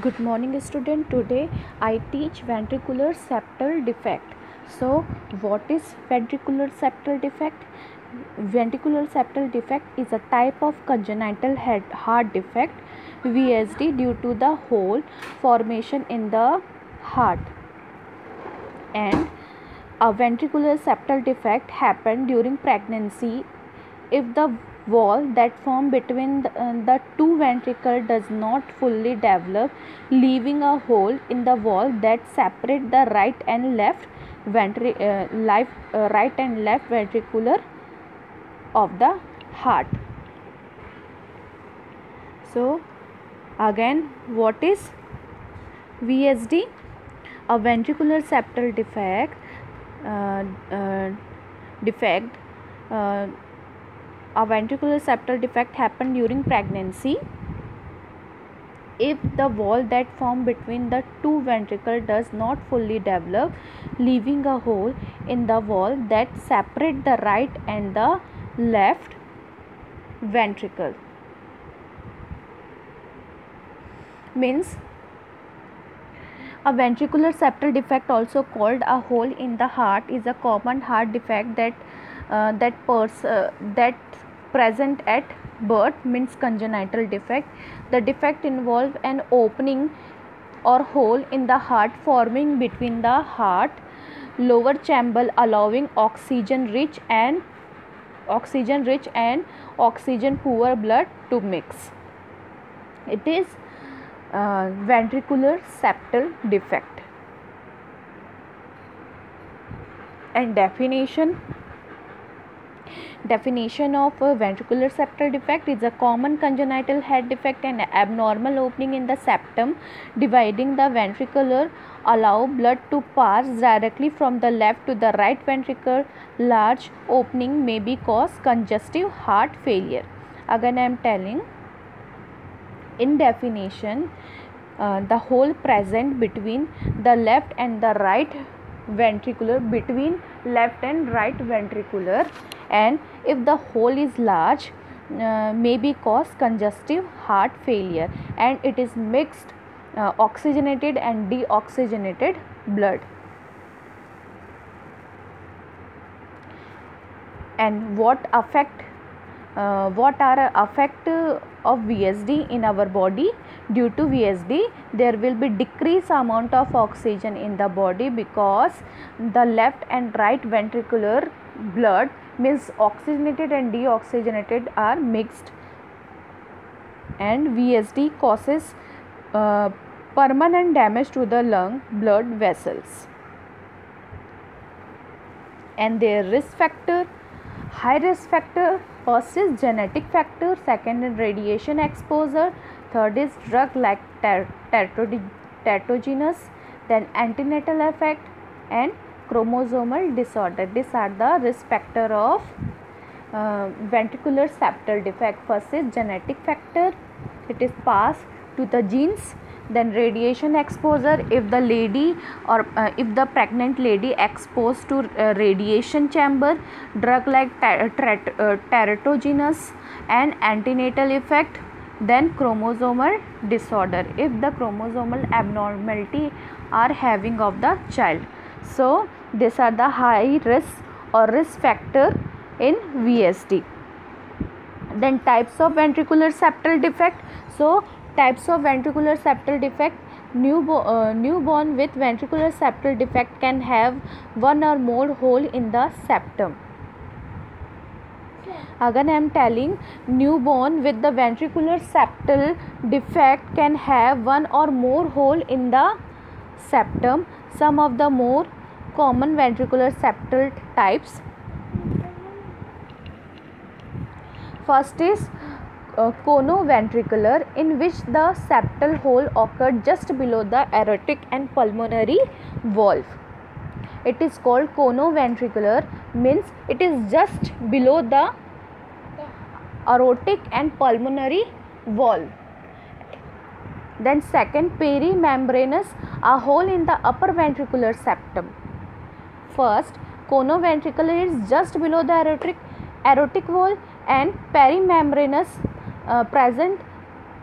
Good morning student. Today I teach ventricular septal defect. So what is ventricular septal defect? Ventricular septal defect is a type of congenital heart defect VSD due to the hole formation in the heart, and a ventricular septal defect happen during pregnancy if the wall that form between the two ventricles does not fully develop, leaving a hole in the wall that separate the right and left ventricular of the heart. So again, what is VSD? A ventricular septal defect uh, uh, defect a ventricular septal defect happen during pregnancy if the wall that form between the two ventricles does not fully develop, leaving a hole in the wall that separate the right and the left ventricle. Means a ventricular septal defect, also called a hole in the heart, is a common heart defect that present at birth, means congenital defect. The defect involves an opening or hole in the heart forming between the heart lower chamber, allowing oxygen rich and oxygen poor blood to mix. It is ventricular septal defect. And definition of ventricular septal defect is a common congenital head defect and abnormal opening in the septum dividing the ventricle allow blood to pass directly from the left to the right ventricle. Large opening may be cause congestive heart failure. Again I am telling in definition, the hole present between the left and the right ventricular, and if the hole is large, may be cause congestive heart failure, and it is mixed oxygenated and deoxygenated blood. And what are effect of VSD in our body? Due to VSD there will be decreased amount of oxygen in the body because the left and right ventricular blood, means oxygenated and deoxygenated, are mixed, and VSD causes permanent damage to the lung blood vessels. And their risk factor: high risk factor, first is genetic factor, second is radiation exposure, third is drug like teratogenous, then antenatal effect and chromosomal disorder. These are the risk factor of ventricular septal defect. First is genetic factor, it is passed to the genes. Then radiation exposure, if the lady or if the pregnant lady exposed to radiation chamber. Drug like teratogenous and antenatal effect. Then chromosomal disorder, if the chromosomal abnormality are having of the child. So these are the high risk or risk factor in VSD. Then types of ventricular septal defect. So types of ventricular septal defect: newborn with ventricular septal defect can have one or more hole in the septum. Again I am telling, newborn with the ventricular septal defect can have one or more hole in the septum. Some of the more common ventricular septal types: first is conoventricular, in which the septal hole occurred just below the aortic and pulmonary valve. It is called conoventricular, means it is just below the aortic and pulmonary valve. Then second, perimembranous, a hole in the upper ventricular septum. First, conoventricular is just below the aortic valve, and perimembranous present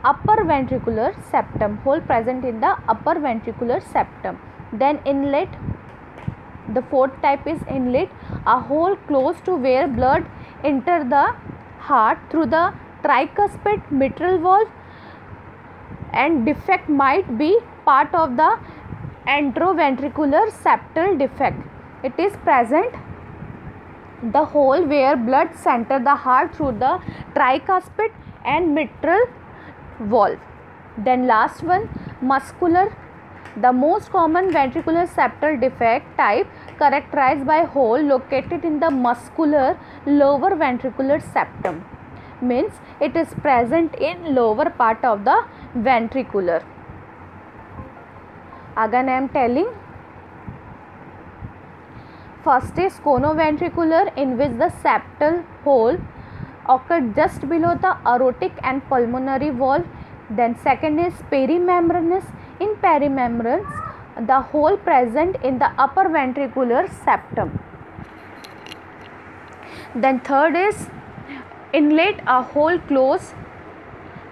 upper ventricular septum, hole present in the upper ventricular septum. Then inlet, the fourth type is inlet, a hole close to where blood enter the heart through the tricuspid mitral valve, and defect might be part of the anteroventricular septal defect. It is present the hole where blood center the heart through the tricuspid and mitral valve. Then last one, muscular, the most common ventricular septal defect type characterized by hole located in the muscular lower ventricular septum, means it is present in lower part of the ventricular. Again I am telling, first is conoventricular, in which the septal hole occurred just below the aortic and pulmonary valve. Then second is perimembranous, in perimembranous the hole present in the upper ventricular septum. Then third is inlet, a hole close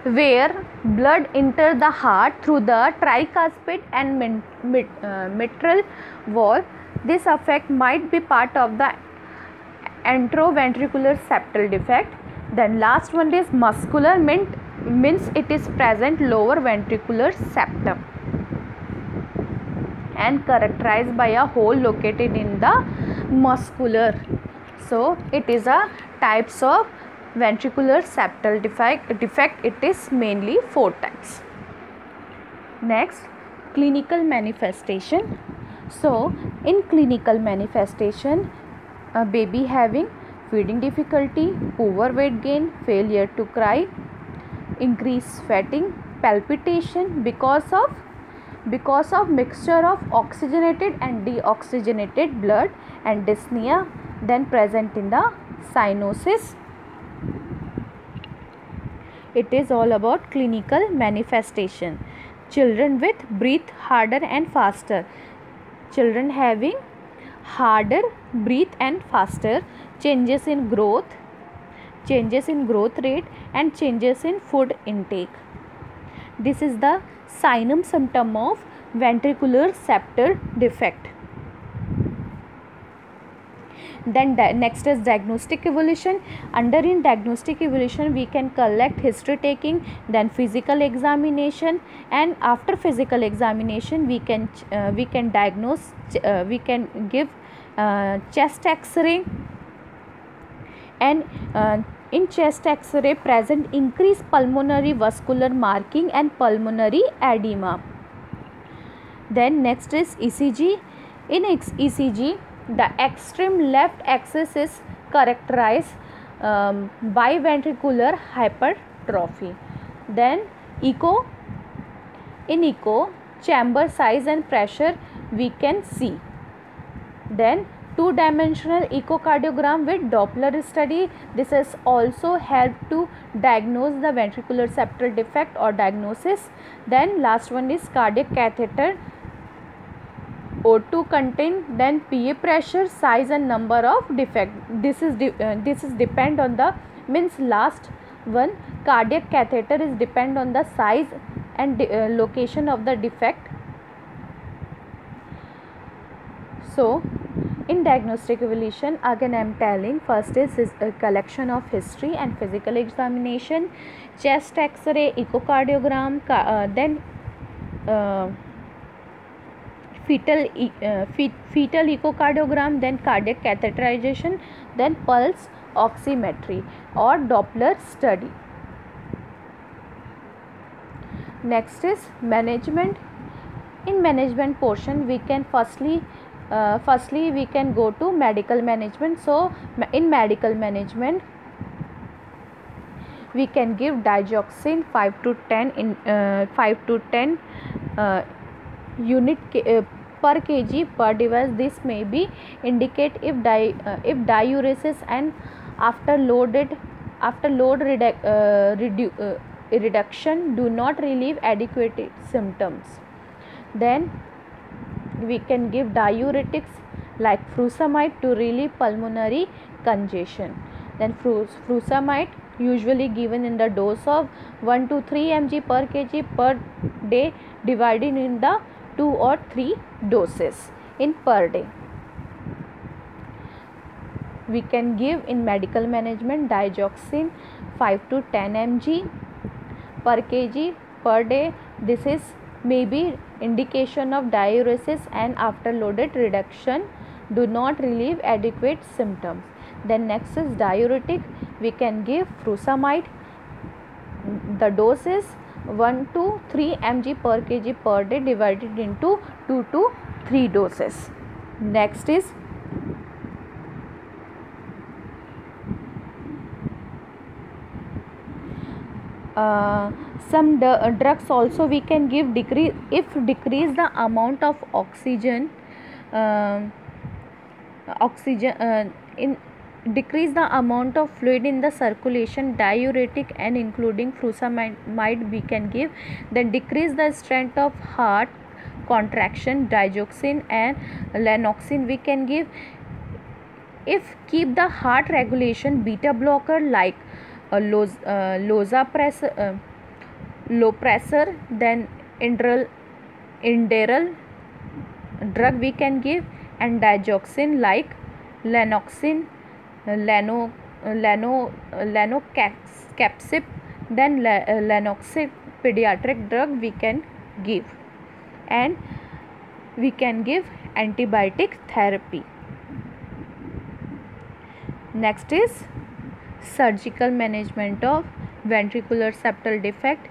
where blood enter the heart through the tricuspid and mitral valve. This effect might be part of the anteroventricular septal defect. Then last one is muscular, means it is present lower ventricular septum and characterized by a hole located in the muscular. So it is a types of ventricular septal defect. It is mainly 4 types. Next, clinical manifestation. So in clinical manifestation, a baby having feeding difficulty, poor weight gain, failure to cry, increased sweating, palpitation because of mixture of oxygenated and deoxygenated blood, and dyspnea. Then present in the cyanosis. It is all about clinical manifestation. Children with breathe harder and faster. Children having harder breathe and faster, changes in growth rate, and changes in food intake. This is the sign symptom of ventricular septal defect. Then next is diagnostic evolution. In diagnostic evolution we can collect history taking, then physical examination, and after physical examination we can diagnose, we can give chest x-ray, and in chest x-ray present increased pulmonary vascular marking and pulmonary edema. Then next is ECG. In ECG, the extreme left axis is characterized by ventricular hypertrophy. Then echo. In echo, chamber size and pressure we can see. Then two-dimensional echocardiogram with Doppler study. This has also helped to diagnose the ventricular septal defect or diagnosis. Then last one is cardiac catheter, O2 content, then PA pressure, size and number of defect. This is depend on the, means last one, cardiac catheter is depend on the size and location of the defect. So in diagnostic evolution, again I am telling, first is a collection of history and physical examination, chest x-ray, echocardiogram, then fetal echocardiogram, then cardiac catheterization, then pulse oximetry or Doppler study. Next is management. In management portion we can firstly we can go to medical management. So in medical management we can give digoxin 5 to 10 unit per kg per device. This may be indicate if diuresis and after load reduction do not relieve adequate symptoms. Then we can give diuretics like furosemide to relieve pulmonary congestion. Then furosemide usually given in the dose of 1 to 3 mg per kg per day, divided in the 2 or 3 doses in per day. We can give in medical management digoxin 5 to 10 mg per kg per day. This is maybe indication of diuresis and afterloaded reduction do not relieve adequate symptoms. Then next is diuretic. We can give furosemide. The dose is 1 to 3 mg per kg per day, divided into 2 to 3 doses. Next is some drugs also we can give decrease the amount of oxygen in decrease the amount of fluid in the circulation, diuretic and including furosemide we can give. Then decrease the strength of heart contraction, digoxin and lanoxin we can give. If keep the heart regulation, beta blocker like lopressor, then Inderal drug we can give, and digoxin like lanoxin, lanocapsip, then lanoxib pediatric drug we can give, and we can give antibiotic therapy. Next is surgical management of ventricular septal defect.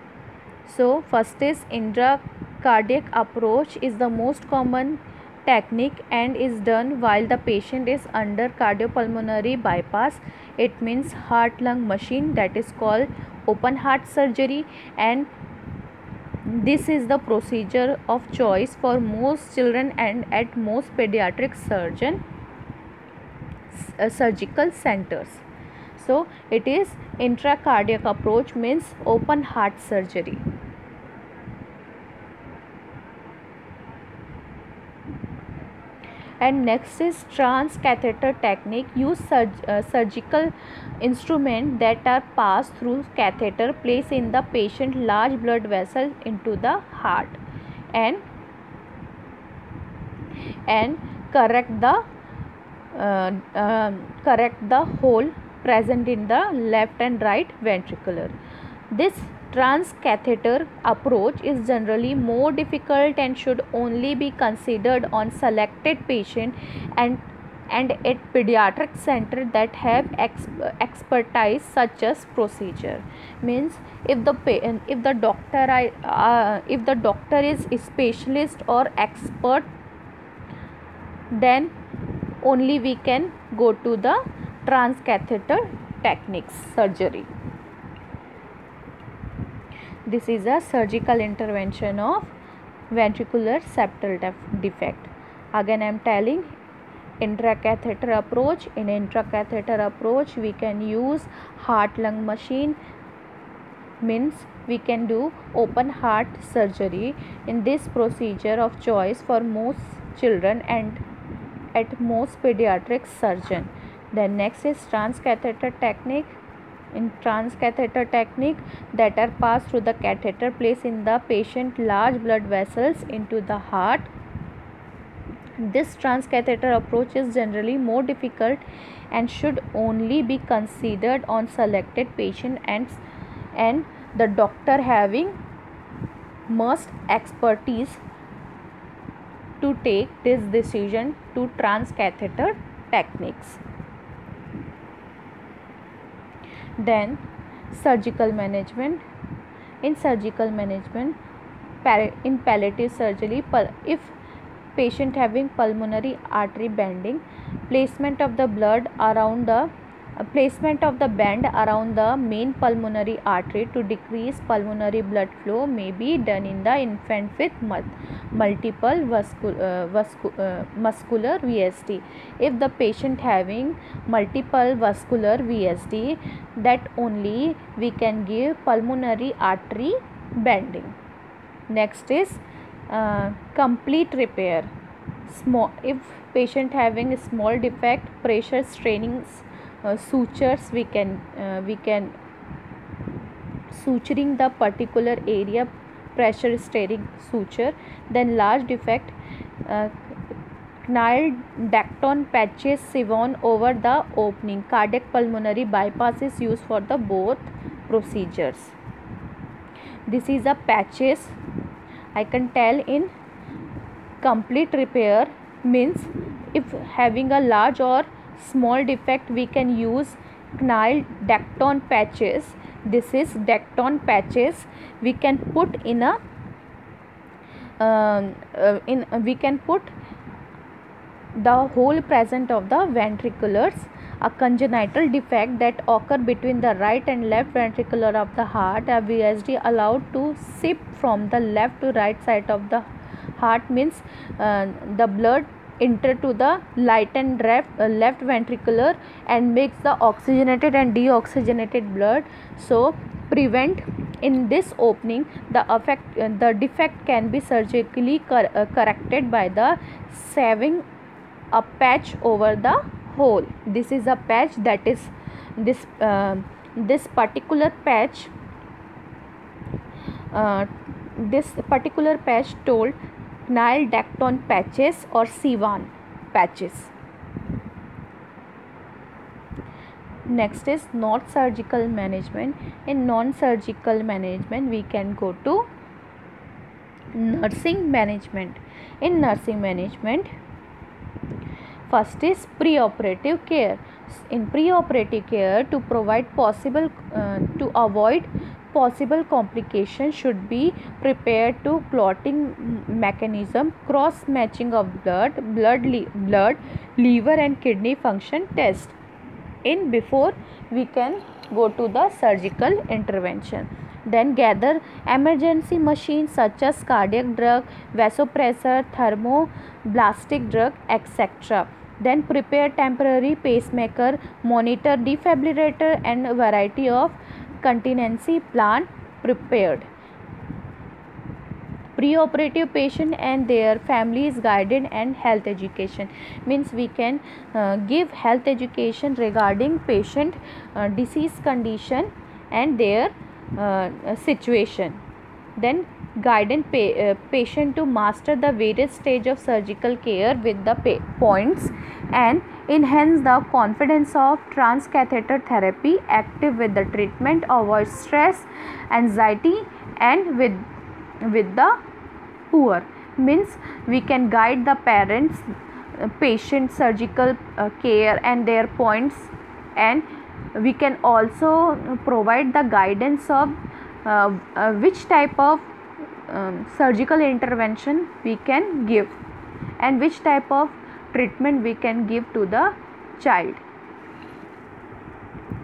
So first is intracardiac approach is the most common technique and is done while the patient is under cardiopulmonary bypass. It means heart lung machine, that is called open heart surgery, and this is the procedure of choice for most children and at most pediatric surgical centers. So it is intracardiac approach, means open heart surgery. And next is transcatheter technique. Use surgical instruments that are passed through catheter, place in the patient large blood vessel into the heart, and correct the hole present in the left and right ventricular. This transcatheter approach is generally more difficult and should only be considered on selected patients and at pediatric center that have expertise such as procedure. Means if the doctor is a specialist or expert, then only we can go to the transcatheter techniques surgery. This is a surgical intervention of ventricular septal defect. Again I am telling, intracatheter approach. In intracatheter approach we can use heart lung machine, means we can do open heart surgery in this procedure of choice for most children and at most pediatric surgeon. Then next is transcatheter technique. In transcatheter technique, that are passed through the catheter, place in the patient large blood vessels into the heart. This transcatheter approach is generally more difficult and should only be considered on selected patient and the doctor having must expertise to take this decision to transcatheter techniques. Then surgical management. In surgical management, in palliative surgery, if patient having pulmonary artery bending, placement of the band around the main pulmonary artery to decrease pulmonary blood flow may be done in the infant with multiple muscular VSD. If the patient having multiple vascular VSD, that only we can give pulmonary artery bending. Next is complete repair. If patient having a small defect, pressure straining sutures we can suturing the particular area, pressure steering suture. Then large defect, canal ducton patches sewn over the opening. Cardiac pulmonary bypass is used for the both procedures. This is a patches. I can tell in complete repair means if having a large or small defect, we can use canal ducton patches. This is ducton patches. We can put in a we can put the whole present of the ventriculars. A congenital defect that occur between the right and left ventricular of the heart, a VSD allowed to sip from the left to right side of the heart means the blood enter to the right and left ventricular and makes the oxygenated and deoxygenated blood. So prevent in this opening the defect can be surgically corrected by the sewing a patch over the hole. This is a patch, that is this particular patch told canal ducton patches or Sivan patches. Next is not surgical management. In non-surgical management, we can go to nursing management. In nursing management, first is preoperative care. In preoperative care, to avoid possible complications, should be prepared to clotting mechanism, cross matching of blood, liver and kidney function test. In before we can go to the surgical intervention. Then gather emergency machines such as cardiac drug, vasopressor, thermoblastic drug, etc. Then prepare temporary pacemaker, monitor, defibrillator and a variety of contingency plan prepared. Preoperative patient and their families guided and health education means we can give health education regarding patient disease condition and their situation. Then guiding patient to master the various stage of surgical care with the points and enhance the confidence of transcatheter therapy, active with the treatment, avoid stress, anxiety and with the poor means we can guide the parents, patient surgical care and their points, and we can also provide the guidance of which type of surgical intervention we can give and which type of treatment we can give to the child.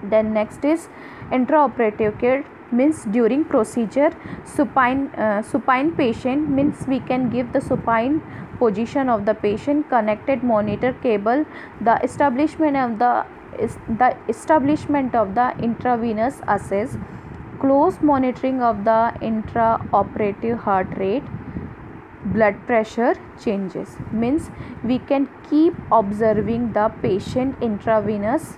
Then next is intraoperative care means during procedure. Supine patient means we can give the supine position of the patient, connected monitor cable, the establishment of the intravenous access, close monitoring of the intraoperative heart rate, blood pressure changes means we can keep observing the patient intravenous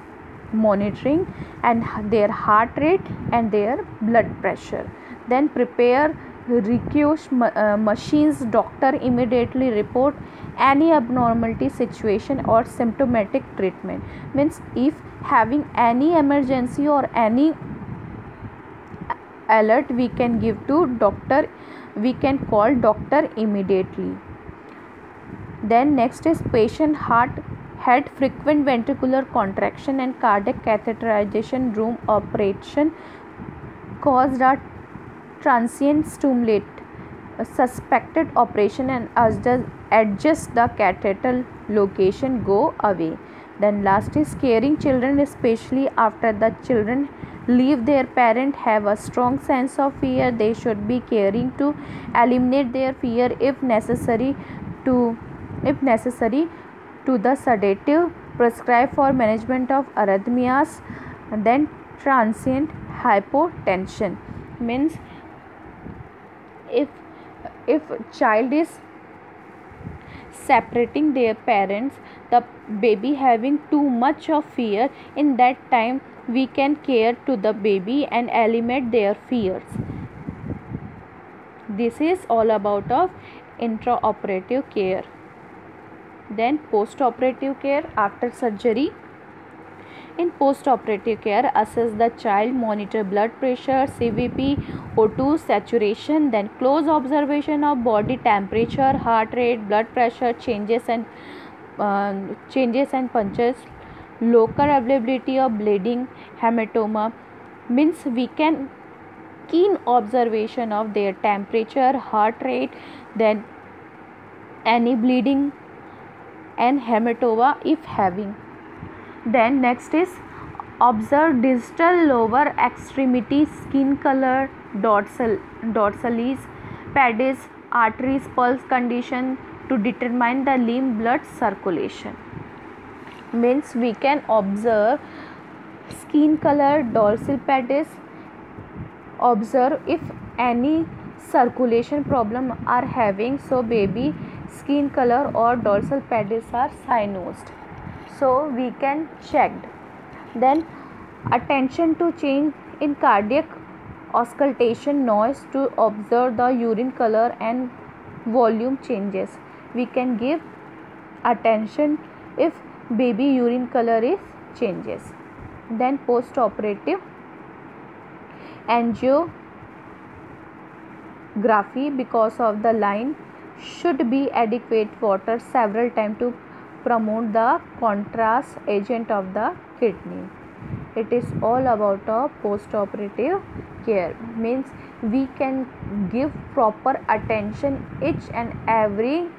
monitoring and their heart rate and their blood pressure. Then prepare request machines. Doctor immediately report any abnormality situation or symptomatic treatment means if having any emergency or any alert, we can give to doctor, we can call doctor immediately. Then next is patient heart had frequent ventricular contraction and cardiac catheterization, room operation caused a transient stimulate, suspected operation and adjust the catheter location, go away. Then last is caring children, especially after the children leave their parent, have a strong sense of fear. They should be caring to eliminate their fear if necessary to the sedative prescribed for management of arrhythmias. And then transient hypotension means if child is separating their parents, the baby having too much of fear. In that time we can care to the baby and eliminate their fears. This is all about of intraoperative care. Then post-operative care after surgery. In post-operative care, assess the child, monitor blood pressure, CVP, O2 saturation, then close observation of body temperature, heart rate, blood pressure changes and punches, local availability of bleeding, hematoma. Means we can keen observation of their temperature, heart rate, then any bleeding and hematoma if having. Then next is observe distal lower extremity skin color, dorsalis, pedis, arteries, pulse condition to determine the limb blood circulation. Means we can observe skin color, dorsal pedis, observe if any circulation problem are having, so baby skin color or dorsal pedis are cyanosed, so we can check. Then attention to change in cardiac auscultation noise to observe the urine color and volume changes. We can give attention if baby urine color is changes. Then post-operative angiography, because of the line should be adequate water several times to promote the contrast agent of the kidney. It is all about a post-operative care. Means we can give proper attention each and every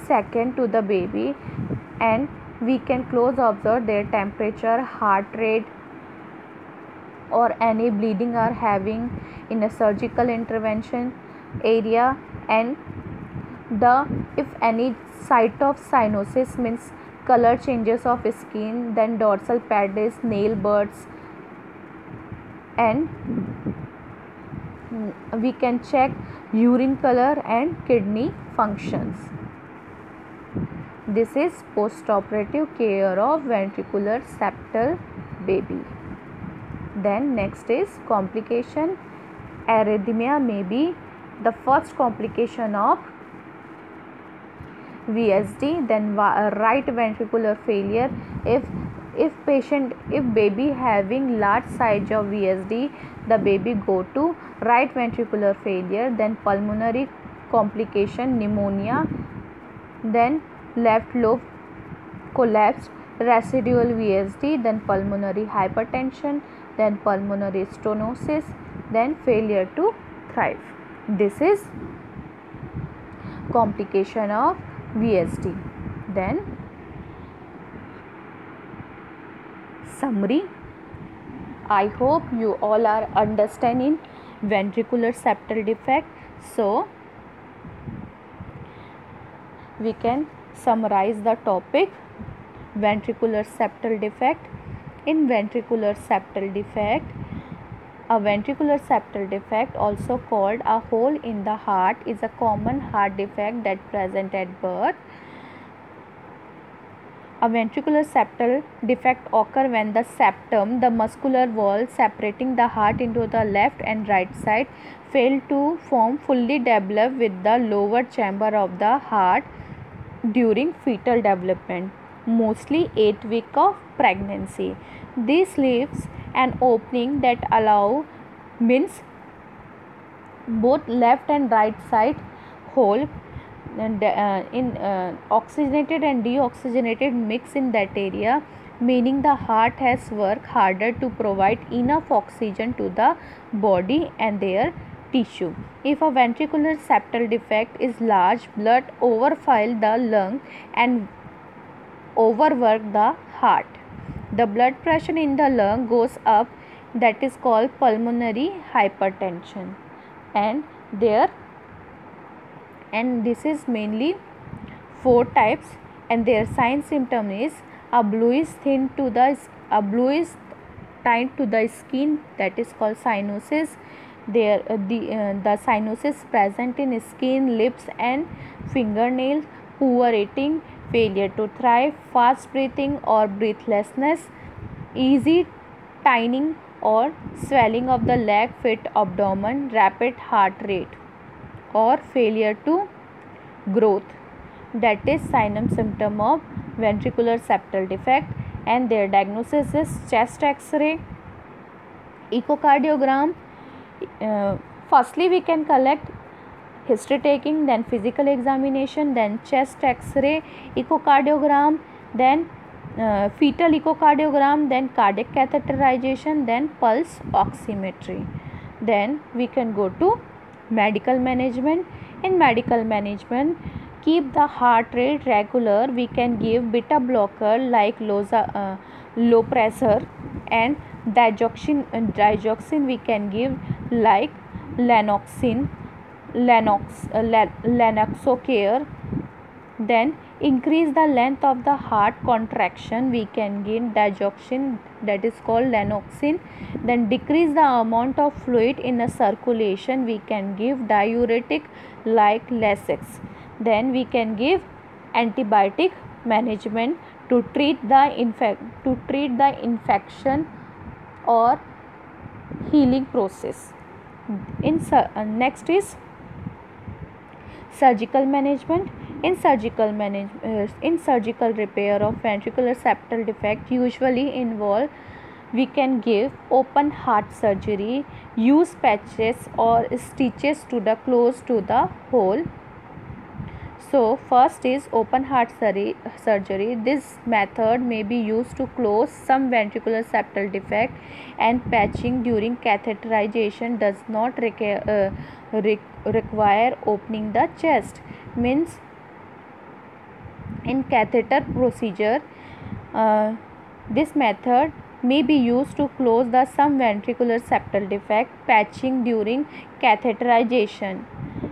second to the baby, and we can close observe their temperature, heart rate, or any bleeding are having in a surgical intervention area, and the if any site of cyanosis, means color changes of skin, then dorsal pedis, nail birds, and we can check urine color and kidney functions. This is post-operative care of ventricular septal baby. Then next is complication. Arrhythmia may be the first complication of VSD. Then right ventricular failure. If baby having large size of VSD, the baby go to right ventricular failure. Then pulmonary complication, pneumonia, then left lobe collapse, residual VSD, then pulmonary hypertension, then pulmonary stenosis, then failure to thrive. This is complication of VSD. Then summary. I hope you all are understanding ventricular septal defect. So we can summarize the topic. Ventricular septal defect. In ventricular septal defect, a ventricular septal defect, also called a hole in the heart, is a common heart defect that present at birth. A ventricular septal defect occur when the septum, the muscular wall separating the heart into the left and right side, fail to form fully develop with the lower chamber of the heart during fetal development, mostly 8 weeks of pregnancy. This leaves an opening that allow, means both left and right side hole, and in oxygenated and deoxygenated mix in that area, meaning the heart has worked harder to provide enough oxygen to the body and their tissue. If a ventricular septal defect is large, blood overfill the lung and overwork the heart. The blood pressure in the lung goes up, that is called pulmonary hypertension, and this is mainly 4 types, and their sign symptom is a bluish tint to the skin, that is called cyanosis. The cyanosis present in skin, lips and fingernails, poor eating, failure to thrive, fast breathing or breathlessness, easy tining or swelling of the leg, fit abdomen, rapid heart rate, or failure to growth. That is sign and symptom of ventricular septal defect, and their diagnosis is chest x-ray, echocardiogram. Firstly we can collect history taking, then physical examination, then chest x-ray, echocardiogram, then fetal echocardiogram, then cardiac catheterization, then pulse oximetry. Then we can go to medical management. In medical management, keep the heart rate regular. We can give beta blocker like low pressure, and digoxin we can give like Lanoxocare. Then increase the length of the heart contraction, we can give digoxin, that is called Lanoxin. Then decrease the amount of fluid in the circulation, we can give diuretic like Lasix. Then we can give antibiotic management to treat the infection or healing process. Next is surgical management. In surgical repair of ventricular septal defect usually involve, we can give open heart surgery, use patches or stitches to the close to the hole. So first is open heart surgery. This method may be used to close some ventricular septal defect, and patching during catheterization does not require opening the chest. Means in catheter procedure, this method may be used to close the some ventricular septal defect, patching during catheterization,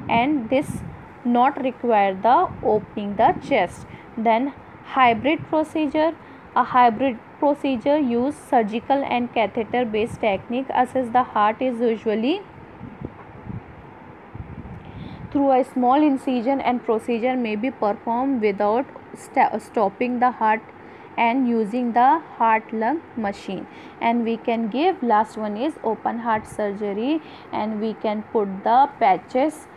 and this not require the opening the chest. Then hybrid procedure. A hybrid procedure use surgical and catheter based technique. Assess the heart is usually through a small incision, and procedure may be performed without stopping the heart and using the heart lung machine. And we can give last one is open heart surgery, and we can put the patches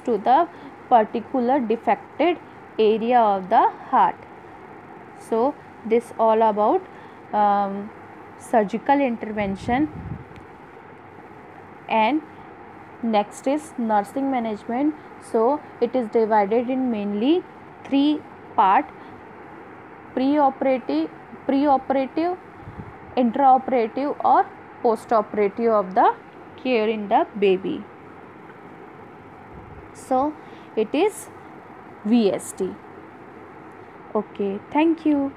to the particular defected area of the heart. So this all about surgical intervention. And next is nursing management. So it is divided in mainly 3 part: preoperative, intraoperative or postoperative of the care in the baby. So it is VST. Okay, thank you.